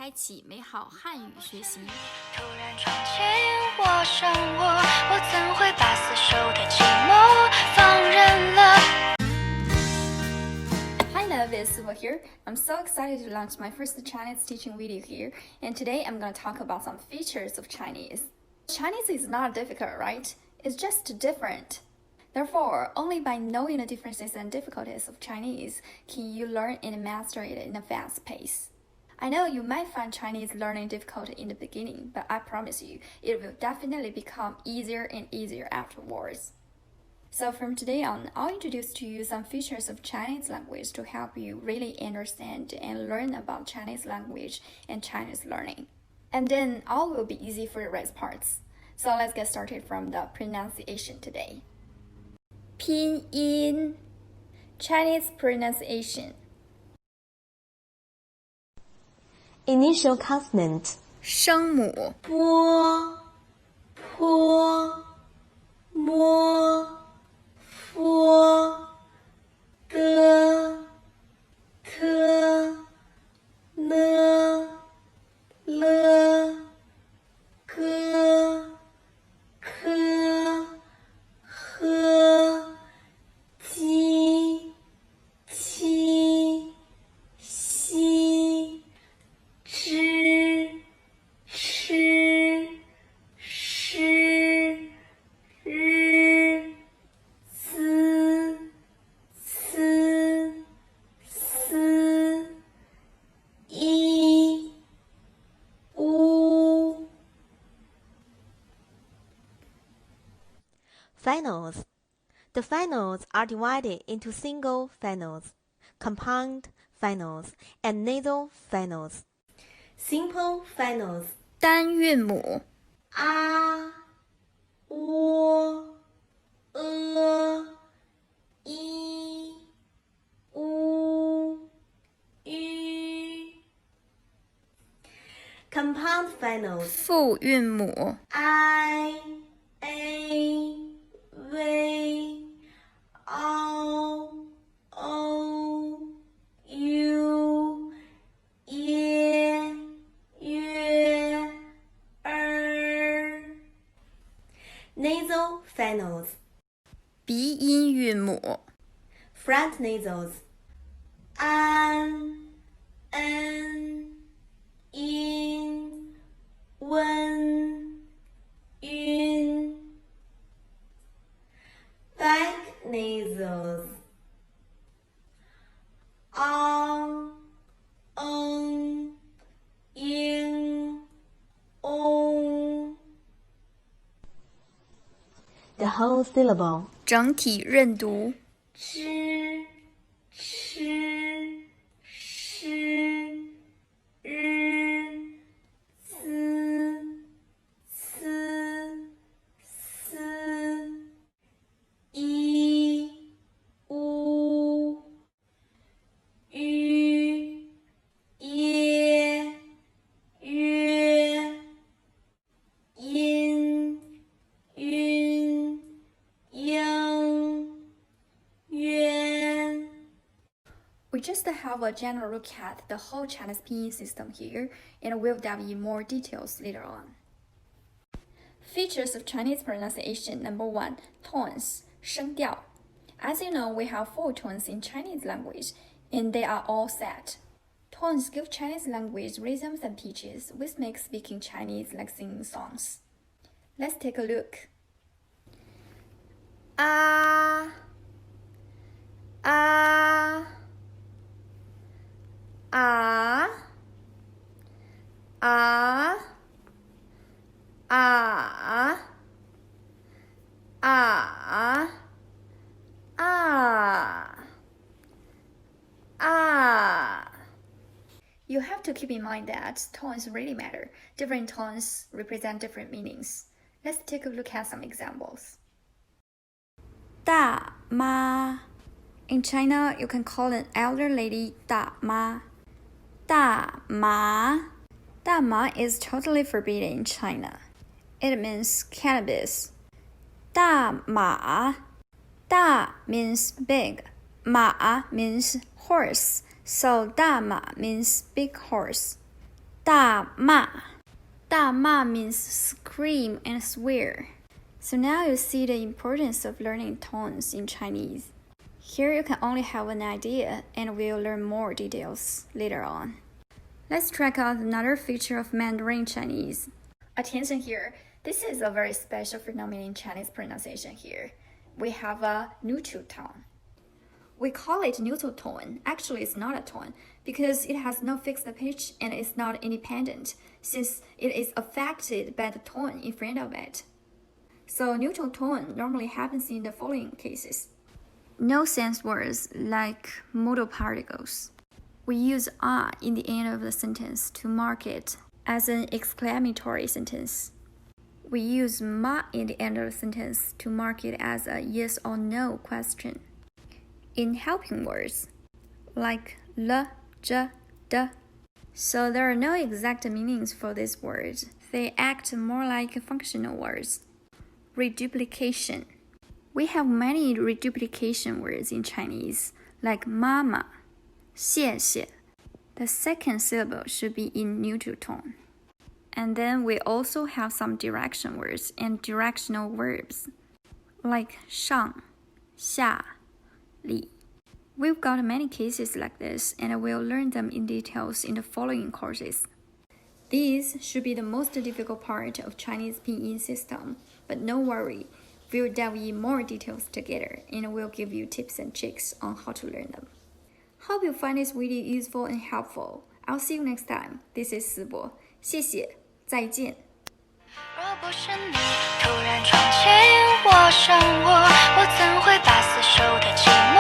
开启美好汉语学习。突然闯进我生活，我怎会把死守的寂寞放任了？Hi love, it's Super here. I'm so excited to launch my first Chinese teaching video here, and today I'm going to talk about some features of Chinese. Chinese is not difficult, right? It's just different. Therefore, only by knowing the differences and difficulties of Chinese can you learn and master it in a fast pace. I know you might find Chinese learning difficult in the beginning, but I promise you, it will definitely become easier and easier afterwards. So from today on, I'll introduce to you some features of Chinese language to help you really understand and learn about Chinese language and Chinese learning. And then all will be easy for the rest parts. So let's get started from the pronunciation today. 拼音 Chinese pronunciation. Initial consonant 声母 波、坡、摸、佛、的、特、呢、了、个、科、和、鸡、七、西、知、吃、诗、日、思、思、一、乌。Finals. The finals are divided into single finals, compound finals, and nasal finals. Simple finals. 单韵母 a, 喔、一、乌、吁。Compound finals. 复韵母 I, A, V, O, O, U, 耶、约、Nasal finals. 鼻音韵母 Front nasals. An, en, in, wen, yun. Back nasals. On, ing, on. The whole syllable. 整体认读 知、吃、诗、日、思、一、乌、吁、耶、约、阴、云、应、渊。 We just have a general look at the whole Chinese pinyin system here, and we'll dive in more details later on. Features of Chinese pronunciation. Number 1. Tones, 声调. As you know, we have 4 tones in Chinese language, and they are all set. Tones give Chinese language rhythms and pitches, which makes speaking Chinese like singing songs. Let's take a look. Ah, ah, ah, ah, ah, ah, ah, ah. You have to keep in mind that tones really matter. Different tones represent different meanings. Let's take a look at some examples. 大妈 In China, you can call an elder lady 大妈. 大麻 大麻 is totally forbidden in China. It means cannabis. 大马 Da means big. Ma means horse. So 大马 means big horse. 大骂. 大骂 means scream and swear. So now you see the importance of learning tones in Chinese. Here you can only have an idea and we'll learn more details later on. Let's check out another feature of Mandarin Chinese. Attention here, this is a very special phenomenon in Chinese pronunciation here. We have a neutral tone. We call it neutral tone. Actually, it's not a tone because it has no fixed pitch and it's not independent since it is affected by the tone in front of it. So neutral tone normally happens in the following cases. No-sense words like modal particles. We use "a" in the end of the sentence to mark it as an exclamatory sentence. We use "ma" in the end of the sentence to mark it as a yes or no question. In helping words, like le, zhe, de. So there are no exact meanings for these words. They act more like functional words. Reduplication. We have many reduplication words in Chinese, like mama, 谢谢. The second syllable should be in neutral tone. And then we also have some direction words and directional verbs, like 上, 下, 里. We've got many cases like this, and we'll learn them in details in the following courses. These should be the most difficult part of Chinese Pinyin system, but no worry, we'll delve in more details together, and we'll give you tips and tricks on how to learn them. Hope you find this video useful and helpful. I'll see you next time. This is 思博，谢谢，再见。若不是你突然闯进我生活，我怎会把厮守的寂寞